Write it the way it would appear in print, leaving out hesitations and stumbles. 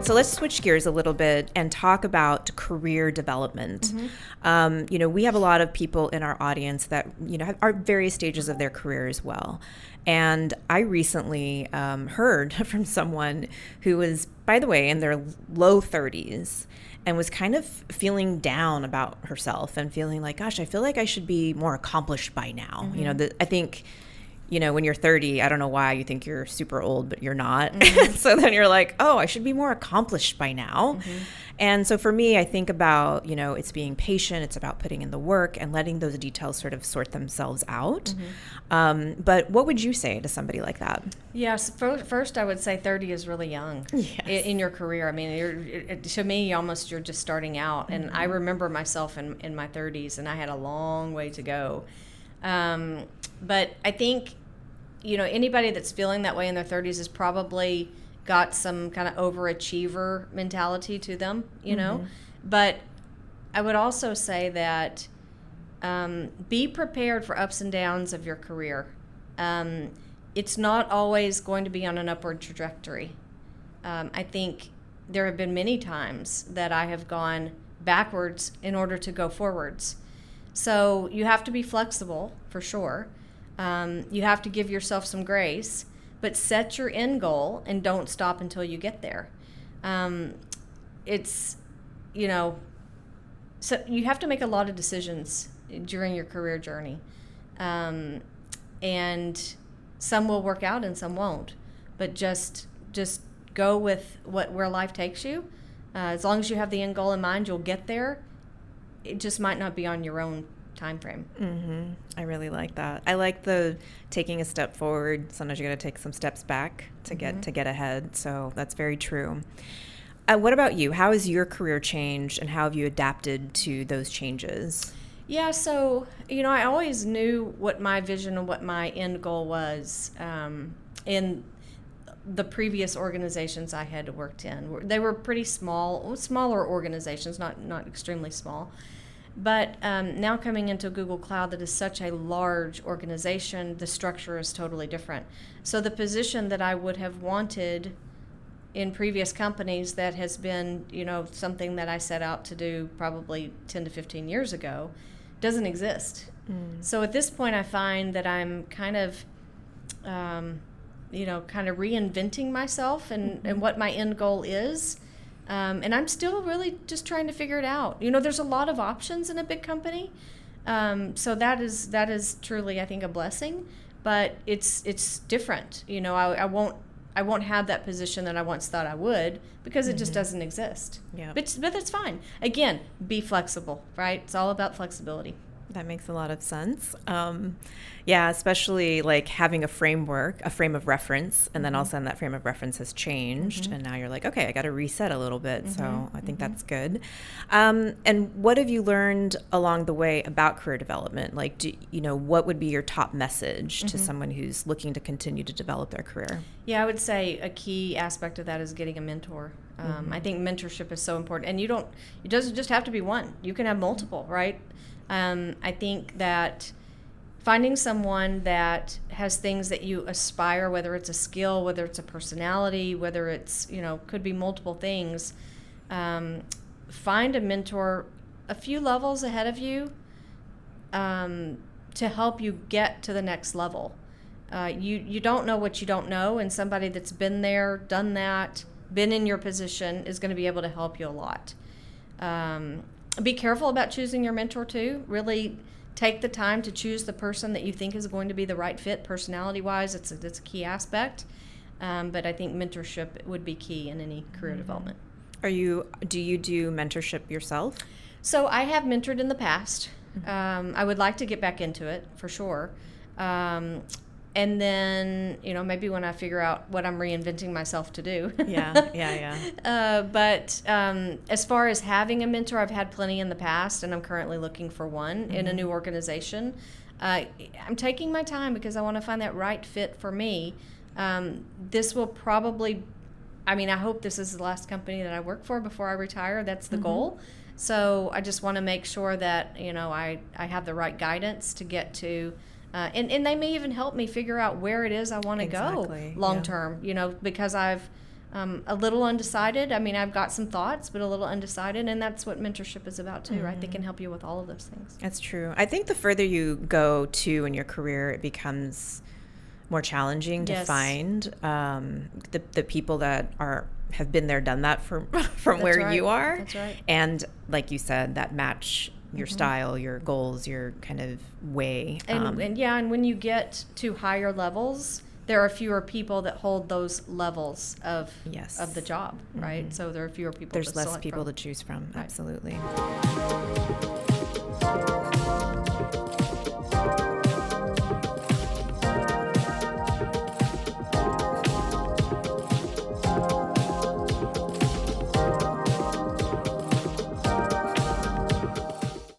So let's switch gears a little bit and talk about career development. We have a lot of people in our audience that, are various stages of their career as well. And I recently heard from someone who was, by the way, in their low 30s and was kind of feeling down about herself and feeling like, gosh, I feel like I should be more accomplished by now. I think, when you're 30, I don't know why you think you're super old, but you're not. So then you're like, oh, I should be more accomplished by now. And so for me, I think about, it's being patient. It's about putting in the work and letting those details sort of sort themselves out. But what would you say to somebody like that? Yes. First, I would say 30 is really young in your career. I mean, to me, you're just starting out. And I remember myself in my 30s, and I had a long way to go. But I think, anybody that's feeling that way in their 30s has probably got some kind of overachiever mentality to them, But I would also say that be prepared for ups and downs of your career. It's not always going to be on an upward trajectory. I think there have been many times that I have gone backwards in order to go forwards. So you have to be flexible, for sure. You have to give yourself some grace, but set your end goal and don't stop until you get there. So you have to make a lot of decisions during your career journey. And some will work out and some won't. But just go with where life takes you. As long as you have the end goal in mind, you'll get there. It just might not be on your own time frame. I really like that. I like the taking a step forward. Sometimes you got to take some steps back to get ahead. So that's very true. What about you? How has your career changed, and how have you adapted to those changes? Yeah, so I always knew what my vision and what my end goal was in the previous organizations I had worked in. They were pretty smaller organizations, not extremely small. But now coming into Google Cloud, that is such a large organization, the structure is totally different. So the position that I would have wanted in previous companies that has been, something that I set out to do probably 10 to 15 years ago, doesn't exist. So at this point, I find that I'm kind of reinventing myself and what my end goal is. And I'm still really just trying to figure it out. There's a lot of options in a big company. So that is truly, I think, a blessing, but it's different. I won't have that position that I once thought I would, because it just doesn't exist. Yeah. But that's fine. Again, be flexible, right? It's all about flexibility. That makes a lot of sense. Especially like having a frame of reference, and then all of a sudden that frame of reference has changed, and now you're like, okay, I got to reset a little bit. So I think that's good. And what have you learned along the way about career development? Like, what would be your top message to someone who's looking to continue to develop their career? Yeah, I would say a key aspect of that is getting a mentor. I think mentorship is so important, and it doesn't just have to be one. You can have multiple, right? I think that finding someone that has things that you aspire, whether it's a skill, whether it's a personality, whether it's, could be multiple things, find a mentor a few levels ahead of you to help you get to the next level. You don't know what you don't know, and somebody that's been there, done that, been in your position is going to be able to help you a lot. Be careful about choosing your mentor too. Really take the time to choose the person that you think is going to be the right fit personality-wise. It's a key aspect. But I think mentorship would be key in any career development. Do you do mentorship yourself? So I have mentored in the past. I would like to get back into it for sure. And then, maybe when I figure out what I'm reinventing myself to do. But as far as having a mentor, I've had plenty in the past, and I'm currently looking for one in a new organization. I'm taking my time because I want to find that right fit for me. This will probably, I hope this is the last company that I work for before I retire. That's the goal. So I just want to make sure that, I have the right guidance to get to. And they may even help me figure out where it is I want to go long term, because I've a little undecided. I mean, I've got some thoughts, but a little undecided, and that's what mentorship is about too, right? They can help you with all of those things. That's true. I think the further you go in your career, it becomes more challenging to find the people that have been there, done that from where you are. That's right. And like you said, that match your style, your goals, your kind of way. And when you get to higher levels, there are fewer people that hold those levels of the job, right? So there are fewer people. There's less people to choose from. Right. Absolutely.